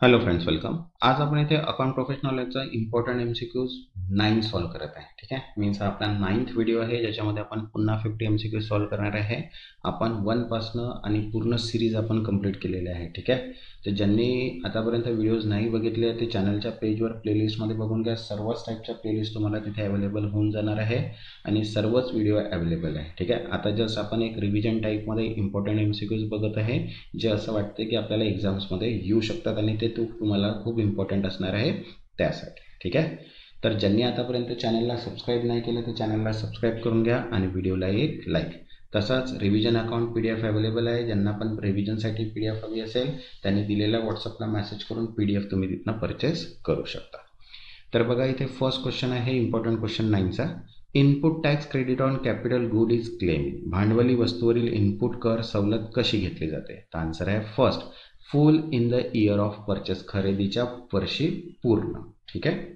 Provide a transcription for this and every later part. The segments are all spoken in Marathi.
Hello friends, welcome. आज आपण इथे अकाउंट प्रोफेशनलचा इम्पॉर्टंट MCQs 9 सॉल्व करत आहे. ठीक आहे, मीन्स हा आपला 9th व्हिडिओ आहे ज्याच्यामध्ये आपण पुन्हा 50 MCQ सॉल्व करणार आहे. आपण 1 पासनं आणि पूर्ण सिरीज आपण कंप्लीट केलेले आहे. ठीक आहे, तर ज्यांनी आतापर्यंत व्हिडिओज नाही बघितले ते चॅनलच्या पेजवर प्लेलिस्टमध्ये बघून घ्या. सर्वच टाईपच्या प्लेलिस्ट तुम्हाला तिथे अवेलेबल होऊन जाणार आहे आणि सर्वच व्हिडिओ अवेलेबल आहे. ठीक आहे, आता जस्ट आपण एक रिव्हिजन टाईपमध्ये इम्पॉर्टंट MCQs बघत आहे जे असं वाटते की आपल्याला एक्झाम्समध्ये येऊ शकतात आणि ते तुम्हाला खूप इम्पॉर्टंट असणार आहे त्यासाठी. ठीक आहे, तर ज्यांनी आतापर्यंत चॅनलला सबस्क्राईब नाही केलं तर चॅनलला सबस्क्राईब करून घ्या आणि व्हिडिओला एक लाईक. तसंच रिव्हिजन अकाउंट PDF अवेलेबल आहे. ज्यांना पण रिव्हिजनसाठी PDF हवी असेल त्यांनी दिलेल्या व्हॉट्सअपला मेसेज करून PDF तुम्ही तिथनं परचेस करू शकता. तर बघा, इथे फर्स्ट क्वेश्चन आहे इम्पॉर्टंट क्वेश्चन 9चा. Input tax credit on capital good is claim. भांडवली वस्तूवरील इनपुट कर सवलत कशी घेतली जाते? तर आन्सर आहे first, full in the year of purchase, खरेदीच्या वर्षी पूर्ण. ठीक आहे,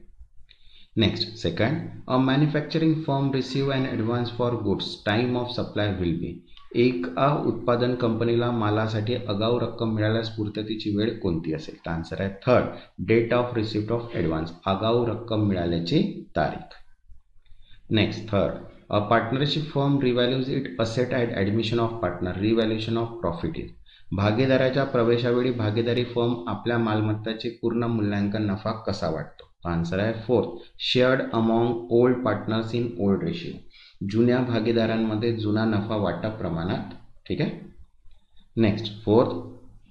next second, a manufacturing firm receive an advance for goods, time of supply will be. एका उत्पादन कंपनीला मालासाठी आगाऊ रक्कम मिळाल्यास पूर्ततेची वेळ कोणती असेल? तर आन्सर आहे third, date of receipt of advance, आगाऊ रक्कम मिळाल्याची तारीख. Next third, a partnership firm revalues it asset at admission of partner, revaluation of profit is. भागीदाराच्या प्रवेशावेळी भागीदारी फर्म आपल्या मालमत्ताचे पूर्ण मूल्यांकन नफा कसा वाटतो? आन्सर आहे fourth, shared among old partners in old ratio, जुन्या भागीदारांमध्ये जुना नफा वाटप प्रमाणात. ठीक आहे, next fourth,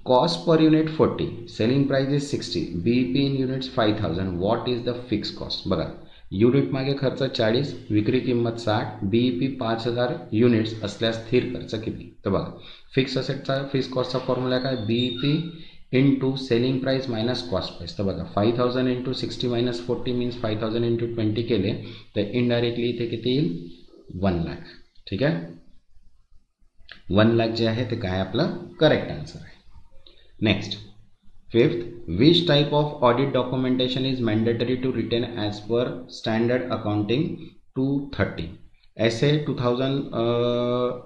cost per unit 40, selling price is 60, BEP in units 5000, what is the fix cost? बघा, युनिट मागे खर्च 40, विक्री किंमत 60, BEP 5000 युनिट्स असल्यास स्थिर खर्च किती? तर बघा, फिक्स असेटचा फिक्स कॉस्टचा फॉर्म्युला काय? BEP into selling price minus cost price. तर बघा, 5000 इंटू 60 मायनस 40 मीन्स 5000 इंटू 20 केले तर इनडायरेक्टली इथे किती येईल? 1 लाख. ठीक आहे, 1 लाख जे आहे ते काय आपलं करेक्ट आन्सर आहे. Next fifth, which type of audit documentation is mandatory to retain as per standard accounting 230? SA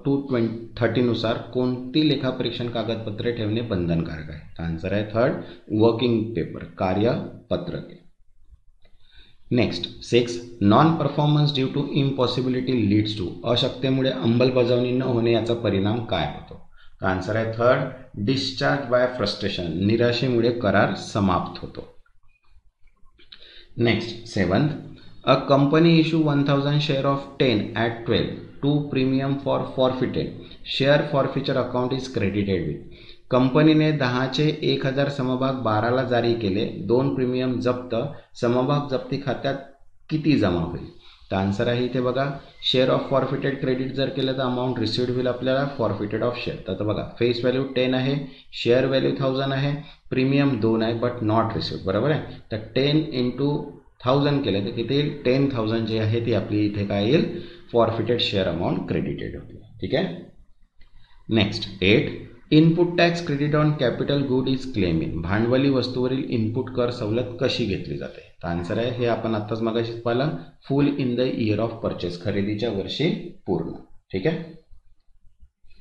2030 नुसार कोणती लेखापरीक्षण कागदपत्रे ठेवणे बंधनकारक आहे? तर आन्सर आहे थर्ड, वर्किंग पेपर, कार्यपत्रके. Next six, non performance due to impossibility leads to, अशक्यतेमुळे अंमलबजावणी न होणे याचा परिणाम काय होतो? तर आन्सर आहे थर्ड, डिस्चार्ज बाय फ्रस्ट्रेशन, निराशेमुळे करार समाप्त होतो. Next seventh, a company issue 1000 share of 10 at 12 to premium for forfeited, share forfeiture account is credited with. कंपनीने 10चे 1000 समभाग 12ला जारी केले, 2 प्रीमियम जप्त, समभाग जप्ती खात्यात किती जमा होईल? तर आन्सर आहे इथे बघा, शेअर ऑफ फॉरफिटेड क्रेडिट जर केलं तर अमाऊंट रिसिव्ड होईल आपल्याला फॉरफिटेड ऑफ शेअर. तर बघा, फेस व्हॅल्यू 10 आहे, शेअर व्हॅल्यू 1000 आहे, प्रीमियम 2 आहे बट नॉट रिसिव्ड. बरोबर आहे, तर 10 इंटू 1000 केलं तर किती येईल? 10,000 जे आहे ती आपली इथे काय येईल? फॉरफिटेड शेअर अमाऊंट क्रेडिटेड होती. ठीक आहे, next 8, input tax credit on capital good is claim in, भांडवली वस्तूवरील इनपुट कर सवलत कशी घेतली जाते? तर आन्सर आहे हे आपण आत्ताच मगाशीच पाहिलं, फुल in the year of purchase, खरेदीच्या वर्षी पूर्ण. ठीक आहे,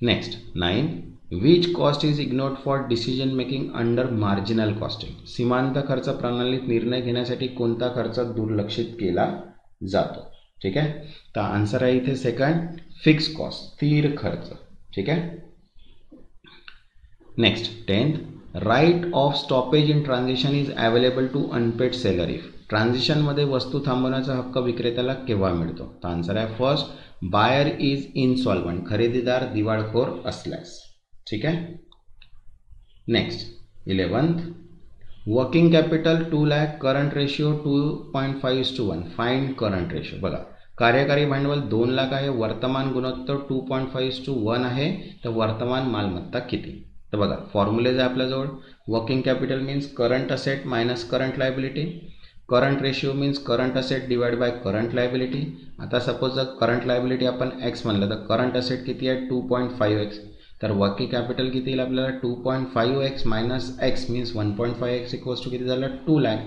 next 9, which cost is ignored for decision making under marginal costing, सीमांत खर्च प्रणालीत निर्णय घेण्यासाठी कोणता खर्च दुर्लक्षित केला जातो? ठीक आहे, तर आन्सर आहे इथे सेकंड, फिक्स कॉस्ट, स्थिर खर्च. ठीक आहे, next 10th, write off stoppage in transition is available to unpaid seller if, ट्रान्झिशनमध्ये वस्तू थांबवण्याचा हक्क विक्रेत्याला केव्हा मिळतो? तर आन्सर आहे फर्स्ट, बायर इज इनसॉल्वंट, खरेदीदार दिवाळखोर असल्यास. ठीक आहे, next 11th, working capital 2 lakh, current ratio 2.5:1, find current ratio. बघा, कार्यकारी भांडवल 2 लाख आहे, वर्तमान गुणोत्तर 2.5:1 आहे, तर वर्तमान मालमत्ता किती? तर बघा, फॉर्म्युलेज आहे आपल्याजवळ, working capital means current asset minus current liability, current ratio means current asset divide by current liability. आता सपोज जर करंट लायबिलिटी आपण एक्स म्हणलं तर करंट असेट किती आहे? 2.5x, तर वर्किंग कॅपिटल किती येईल आपल्याला? 2.5x minus x means 1.5x equals to किती झालं? 2 लाख.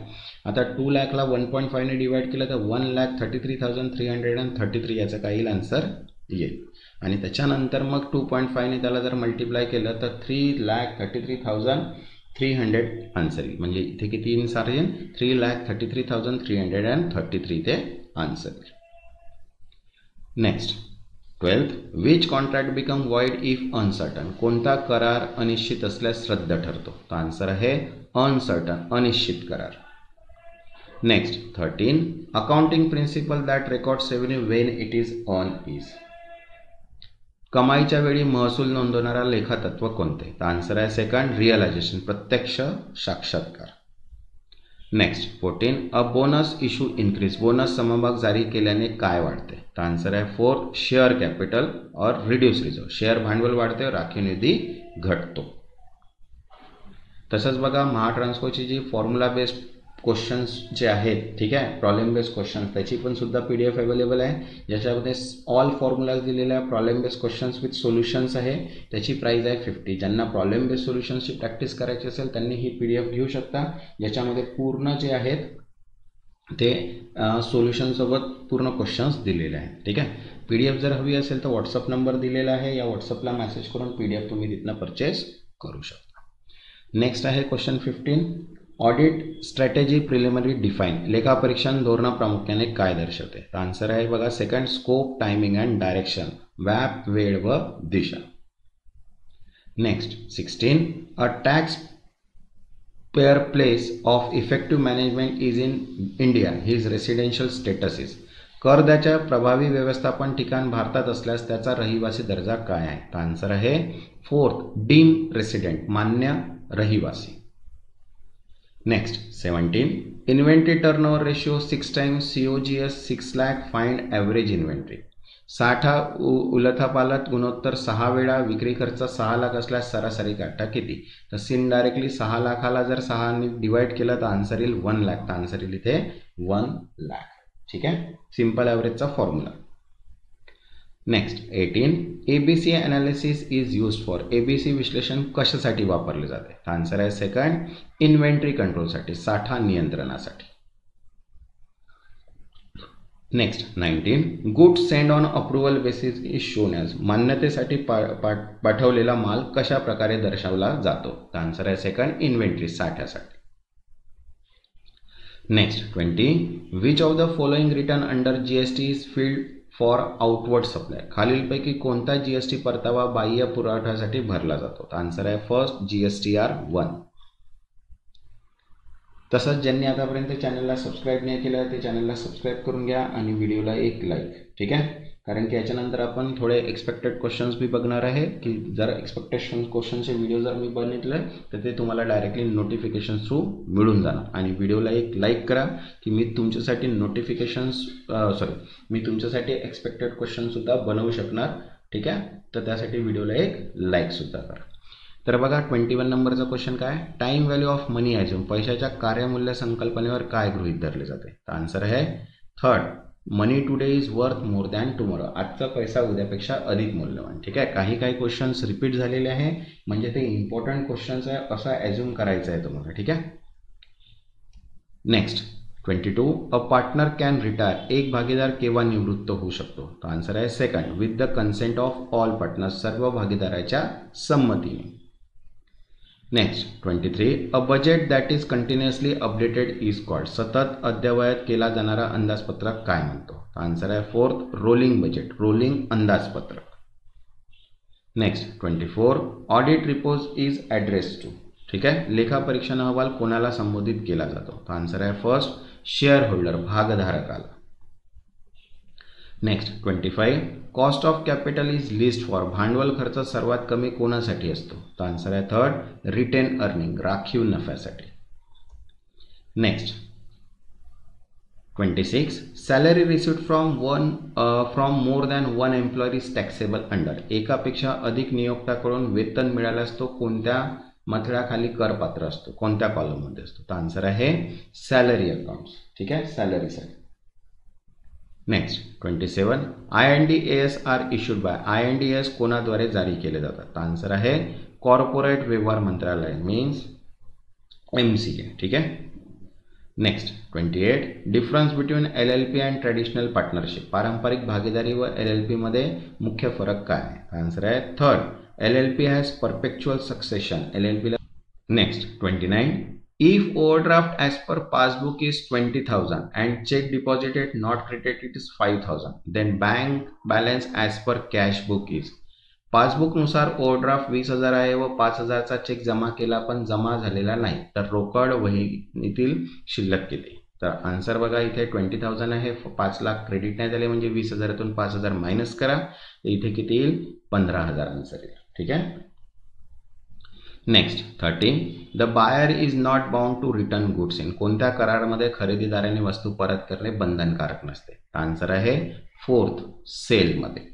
आता 2 लाखला 1.5 ने डिवाइड केलं तर 1,33,333 याचं काय येईल? आन्सर येईल. आणि त्याच्यानंतर मग 2.5 ने त्याला जर मल्टिप्लाय केलं तर 3,33,000 300 आन्सर येईल. म्हणजे इथे किती आन्सर येईल? 3,33,333 इथे आन्सर येईल. Next 12th, which contract become void if uncertain. कोणता करार अनिश्चित असल्यास रद्द ठरतो? तर आन्सर आहे अनसर्टन, अनिश्चित करार. Next 13, accounting principle that records revenue when it is on is. कमाईच्या वेळी महसूल नोंदवणारा लेखातत्व कोणते? तर आन्सर आहे सेकंड, रिअलायझेशन, प्रत्यक्ष साक्षात्कार. Next 14, a bonus issue increase. Bonus समभाग जारी केल्याने काय वाढते? तर आन्सर आहे फोर्थ, शेअर कॅपिटल और रिड्यूस रिझर्व. शेअर भांडवल वाढते, राखीव निधी घटतो. तसंच बघा महाट्रान्सकोची जी फॉर्म्युला बेस्ड क्वेश्चन्स जे आहेत, ठीक आहे, प्रॉब्लेम बेस्ड क्वेश्चन्स, त्याची पण सुद्धा PDF अवेलेबल आहे, ज्याच्यामध्ये ऑल फॉर्म्युलाज दिलेल्या आहे. Problem based questions with solutions आहे. त्याची प्राइस आहे 50. ज्यांना प्रॉब्लेम बेस्ड सोल्युशन्सची प्रॅक्टिस करायची असेल त्यांनी ही PDF घेऊ शकता, ज्याच्यामध्ये पूर्ण जे आहेत ते सोल्युशनसोबत पूर्ण क्वेश्चन्स दिलेले आहेत. ठीक आहे. PDF जर हवी असेल तर व्हॉट्सअप नंबर दिलेला आहे, या व्हॉट्सअपला मेसेज करून PDF तुम्ही तिथनं परचेस करू शकता. नेक्स्ट आहे question 15, audit strategy preliminary define. लेखापरीक्षण धोरण प्रामुख्याने काय दर्शवते? तर आन्सर आहे बघा second, scope, timing and direction, व्याप, वेळ व दिशा. Next 16, a tax payer place of effective management is in India, his residential status is. करदात्याच्या प्रभावी व्यवस्थापन ठिकाण भारतात असल्यास त्याचा रहिवासी दर्जा काय आहे? तर आन्सर आहे फोर्थ, डीम रेसिडेंट, मान्य रहिवासी. Next 17, inventory turnover ratio 6 times COGS 6 lakh, find average inventory. साठा उलथापालथ गुणोत्तर 6 वेळा, विक्री खर्च 6 लाख असल्यास सरासरी गाठा किती? तर इनडायरेक्टली 6 लाखाला जर 6 ने डिवाइड केलं तर आन्सर येईल 1 लाख. तर आन्सर येईल इथे 1 लाख. ठीक आहे, सिंपल ॲव्हरेजचा formula. Next 18, ABC analysis is use for. ABC विश्लेषण कशासाठी वापरले जाते? आन्सर आहे सेकंड, इन्व्हेंटरी कंट्रोलसाठी, साठा नियंत्रणासाठी. Next 19, goods send on approval basis is shown as. मान्यतेसाठी पाठवलेला माल कशा प्रकारे दर्शवला जातो? आन्सर आहे सेकंड, इन्व्हेंटरी, साठ्यासाठी. Next 20, which of the following return under GST is filed for outward supply. खालीलपैकी कोणता GST परतावा बाह्य पुरवठ्यासाठी भरला जातो? आन्सर आहे फर्स्ट, GSTR1. तसंच ज्यांनी आतापर्यंत चॅनलला सबस्क्राईब नाही केलं ते चॅनलला सबस्क्राईब करून घ्या आणि व्हिडिओला एक लाईक. ठीक आहे, कारण की याच्यानंतर आपण थोडे एक्सपेक्टेड क्वेश्चन्स बी बघणार आहे, की जर एक्सपेक्टेशन क्वेश्चनचे व्हिडिओ जर मी बनवले तर ते तुम्हाला डायरेक्टली नोटिफिकेशन थ्रू मिळून जाणार. आणि व्हिडिओला एक लाईक करा, की मी तुमच्यासाठी मी तुमच्यासाठी एक्सपेक्टेड क्वेश्चनसुद्धा बनवू शकणार. ठीक आहे, तर त्यासाठी व्हिडिओला एक लाईकसुद्धा करा. तर बघा 21 नंबरचा क्वेश्चन काय? Time value of money assume. पैशाच्या कार्यमूल्य संकल्पनेवर काय गृहीत धरले जाते? तर आन्सर आहे third, money today is worth more than tomorrow. आजचा पैसा उद्यापेक्षा अधिक मूल्यवान. ठीक आहे, काही क्वेश्चन्स रिपीट झालेले आहे, म्हणजे ते इम्पॉर्टंट क्वेश्चन्स आहे असं ॲज्युम करायचं आहे तुम्हाला. ठीक आहे. Next 22, a partner can retire. एक भागीदार केव्हा निवृत्त होऊ शकतो? तर आन्सर आहे second, with the consent of all partners. सर्व भागीदाराच्या संमतीने. Next 23, a budget that is continuously updated is called. सतत अद्ययावत केला जाणारा अंदाजपत्रक काय म्हणतो? आन्सर आहे फोर्थ, रोलिंग बजेट, रोलिंग अंदाजपत्रक. Next 24, audit report is address to. ठीक आहे, लेखापरीक्षण अहवाल कोणाला संबोधित केला जातो? आन्सर आहे फर्स्ट, शेअर होल्डर, भागधारकाला. Next 25, cost of capital is list for. भांडवल खर्च सर्वात कमी कोणासाठी असतो? तर आन्सर आहे थर्ड, रिटेन अर्निंग, राखीव नफ्यासाठी. Next 26, salary received from more than one employee is taxable under. एकापेक्षा अधिक नियोक्त्याकडून वेतन मिळाल्यास तो कोणत्या मथळ्याखाली करपात्र असतो? कोणत्या कॉलममध्ये असतो? तर आन्सर आहे सॅलरी अकाउंट्स. ठीक आहे, सॅलरीसाठी. Next 27, IND-AS are issued by. IND-AS कोणाद्वारे जारी केले जातात? तर आन्सर आहे कॉर्पोरेट व्यवहार मंत्रालय, मीन्स MCA. ठीक आहे. Next 28, difference between LLP and traditional partnership. पारंपरिक भागीदारी व LLP मध्ये मुख्य फरक काय आहे? आन्सर आहे third, LLP has परपेच्युअल succession. LLP ला. Next 29, if overdraft as per passbook is 20,000 and check deposited not credited is 5,000, then bank balance as per cash book is. Passbook नुसार ओव्हरड्राफ्ट 20,000 आहे व 5,000चा चेक जमा केला पण जमा झालेला नाही, तर रोकड वहीतील शिल्लक किती? तर आन्सर बघा, इथे 20,000 आहे, 5 लाख क्रेडिट नाही झाले म्हणजे 20,000तून 5,000 मायनस करा, इथे किती येईल? 15,000 आन्सर येईल. ठीक आहे. Next 13, the buyer is not bound to return goods in. कोणत्या करारामध्ये खरेदीदाराने वस्तू परत करणे बंधनकारक नसते? आन्सर आहे 4th सेलमध्ये.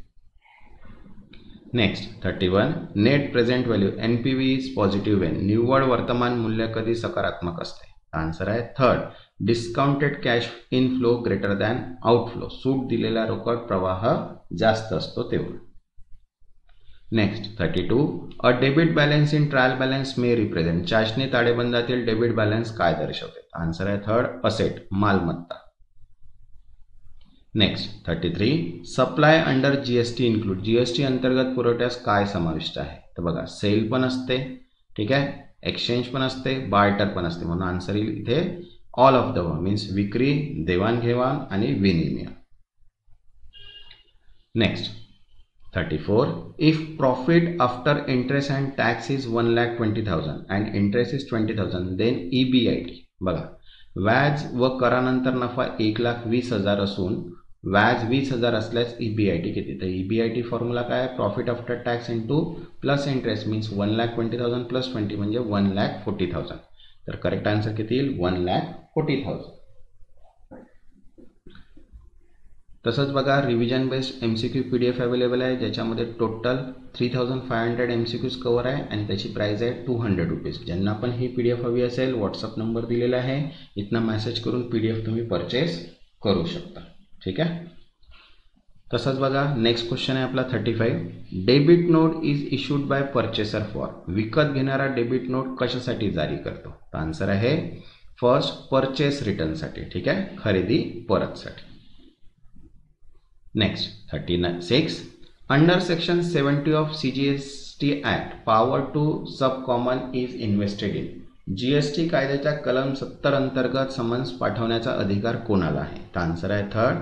Next 31, net present value NPV is positive when. निव्वळ वर्तमान मूल्य कधी सकारात्मक असते? आन्सर आहे 3rd, discounted cash inflow greater than outflow. सूट दिलेला रोकड प्रवाह जास्त असतो तेव्हा. Next 32, a debit balance in trial balance may represent. चाचणी ताळेबंदातील डेबिट बॅलन्स काय दर्शवते? आन्सर आहे 3rd, असेट, मालमत्ता. Next 33, supply under GST include. GST अंतर्गत पुरवठ्यास काय समाविष्ट आहे? तर बघा, सेल पण असते, ठीक आहे, एक्सचेंज पण असते, बार्टर पण असते, म्हणून आन्सर येईल इथे ऑल ऑफ द मीन्स विक्री, देवाणघेवाण आणि विनिमय. Next 34, if profit after interest and tax is 1,20,000 and interest is 20,000 then EBIT. बघा, व्याज व करानंतर नफा 1,20,000 असून व्याज 20,000 असल्यास EBIT किती? तर EBIT फॉर्म्युला काय? Profit after tax into plus interest means 1,20,000 plus 20 म्हणजे 1,40,000. तर करेक्ट आन्सर किती येईल? 1,40,000. तसंच बघा, revision based MCQ PDF available आहे, ज्याच्यामध्ये टोटल 3,500 MCQs कवर आहे आणि त्याची प्राइस आहे 200 रुपीज. ज्यांना पण ही PDF हवी असेल, व्हॉट्सअप नंबर दिलेला आहे, इथनं मेसेज करून PDF तुम्ही परचेस करू शकता. ठीक आहे. तसंच बघा, नेक्स्ट क्वेश्चन आहे आपला 35, debit note is issued by purchaser for. विकत घेणारा डेबिट नोट कशासाठी जारी करतो? तर आन्सर आहे फर्स्ट, परचेस रिटर्नसाठी. ठीक आहे, खरेदी परतसाठी. Next 36, under section 70 of CGST act power to sub common is invested in. GST कायद्याच्या कलम 70 अंतर्गत समन्स पाठवण्याचा अधिकार कोणाला आहे? तर आन्सर आहे 3rd,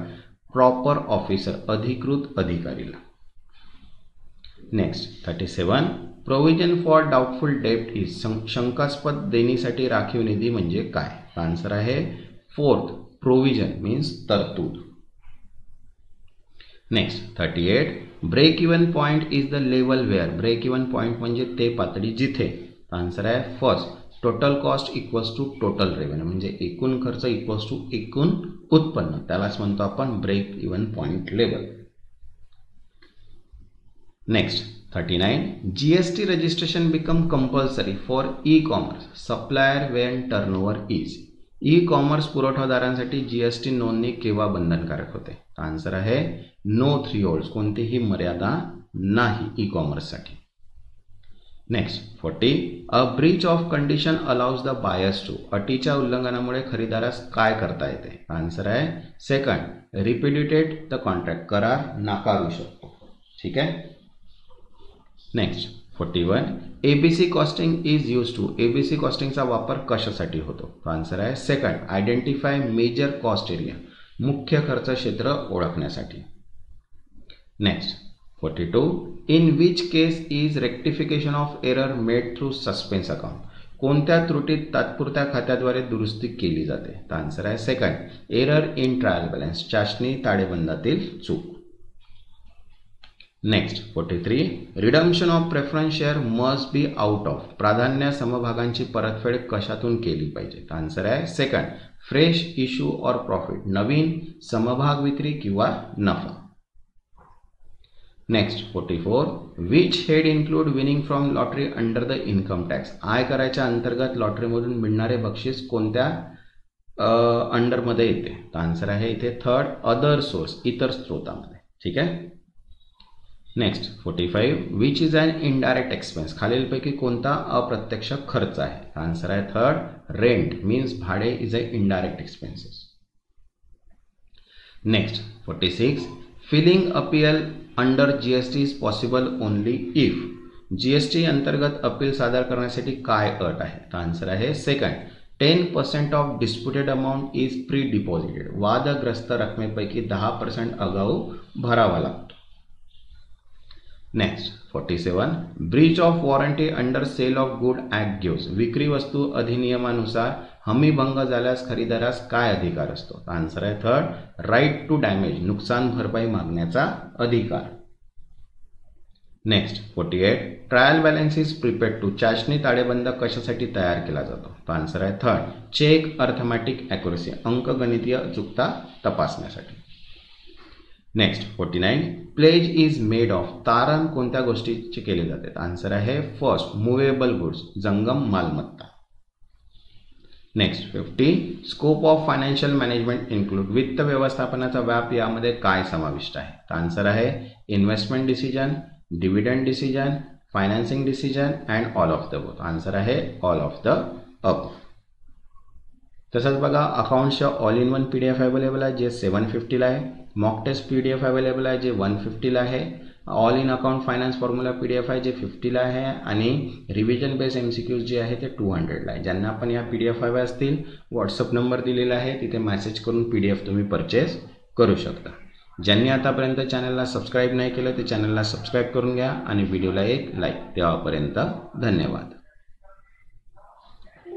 प्रॉपर ऑफिसर, अधिकृत अधिकारीला. नेक्स्ट 37, प्रोव्हिजन फॉर डाउटफुल डेब्ट इज. शंकास्पद देणीसाठी राखीव निधी म्हणजे काय? तर आन्सर आहे 4th, प्रोव्हिजन मीन्स तरतूद. Next 38, break even point is the level where. Break even point म्हणजे ते पातळी जिथे. आन्सर आहे first, total cost equals to total revenue म्हणजे एकूण खर्च इक्वल्स टू एकूण उत्पन्न, त्यालाच म्हणतो आपण break even point level. Next 39, GST registration become compulsory for e-commerce supplier when turnover is. E-commerce पुरवठादारांसाठी GST नोंदणी केव्हा बंधनकारक होते? आन्सर आहे नो थ्रीहोल्ड्स, कोणतीही मर्यादा नाही ई-कॉमर्ससाठी. Next 40, a breach of condition allows the buyers to. अटीच्या उल्लंघनामुळे खरेदीदारास काय करता येते? आन्सर आहे सेकंड, रिप्युडिएट द कॉन्ट्रॅक्ट, करार नाकारू शकतो. ठीक आहे. Next 41, ABC costing is use to. ABC कॉस्टिंगचा वापर कशासाठी होतो? आन्सर आहे second, identify major cost area, मुख्य खर्च क्षेत्र ओळखण्यासाठी. Next 42, in which case is rectification of error made through suspense account. कोणत्या त्रुटीत तात्पुरत्या खात्याद्वारे दुरुस्ती केली जाते? तर आन्सर आहे second, error in trial balance, चाचणी ताळेबंदातील चूक. Next 43, redemption of preference share must be out of. प्राधान्य समभागांची परतफेड कशातून केली पाहिजे? तर आन्सर आहे second, fresh issue or profit, नवीन समभाग विक्री किंवा नफा. Next 44, which head include winning from lottery under the income tax. आयकराच्या अंतर्गत लॉटरीमधून मिळणारे बक्षीस कोणत्या अंडरमध्ये येते? तर आन्सर आहे इथे थर्ड, अदर सोर्स, इतर स्रोतामध्ये. ठीक आहे. Next 45, which is an indirect expense. खालीलपैकी कोणता अप्रत्यक्ष खर्च आहे? आन्सर आहे थर्ड, रेंट मीन्स भाडे is a indirect expenses. Next 46, filling appeal under GST is possible only if. GST अंतर्गत अपील सादर करण्यासाठी काय अट आहे? तर आन्सर आहे second, 10% of disputed amount is pre deposited. वादग्रस्त रकमेपैकी 10% आगाऊ भरावा लागतो. Next 47, breach of warranty under sale of good act gives. विक्री वस्तू अधिनियमानुसार हमीभंग झाल्यास खरेदीदारास काय अधिकार असतो? आन्सर आहे थर्ड, राईट टू डॅमेज. नुकसान भरपाई मागण्याचा अधिकार. Next 48, trial balance is prepared to. चाचणी ताळेबंद कशासाठी तयार केला जातो? तर आन्सर आहे थर्ड, चेक अर्थमॅटिक ॲक्युरसी. अंकगणितीय अचूकता तपासण्यासाठी. Next 49, pledge is made of. तारण कोणत्या गोष्टीचे केले जाते? आन्सर आहे फर्स्ट, मुवेबल गुड्स. जंगम मालमत्ता. Next 50, scope of financial management include. वित्त व्यवस्थापनाचा व्याप यामध्ये काय समाविष्ट आहे? तर आन्सर आहे investment decision, dividend decision, financing decision and all of the both. Answer आहे ऑल ऑफ द अप. तसंच बघा अकाउंट्सच्या all in one PDF available आहे जे 750 ला आहे. मॉक टेस्ट PDF अवेलेबल आहे जे 150 ला आहे. All in account finance formula PDF आहे जे 50 ला आहे आणि रिव्हिजन बेस MCQs जे आहे ते 200 ला आहे. ज्यांना पण या PDF हव्या असतील व्हॉट्सअप नंबर दिलेला आहे, तिथे मेसेज करून PDF तुम्ही परचेस करू शकता. ज्यांनी आतापर्यंत चॅनलला सबस्क्राईब नाही केलं ते चॅनलला सबस्क्राईब करून घ्या आणि व्हिडिओला एक लाईक. तेव्हापर्यंत धन्यवाद.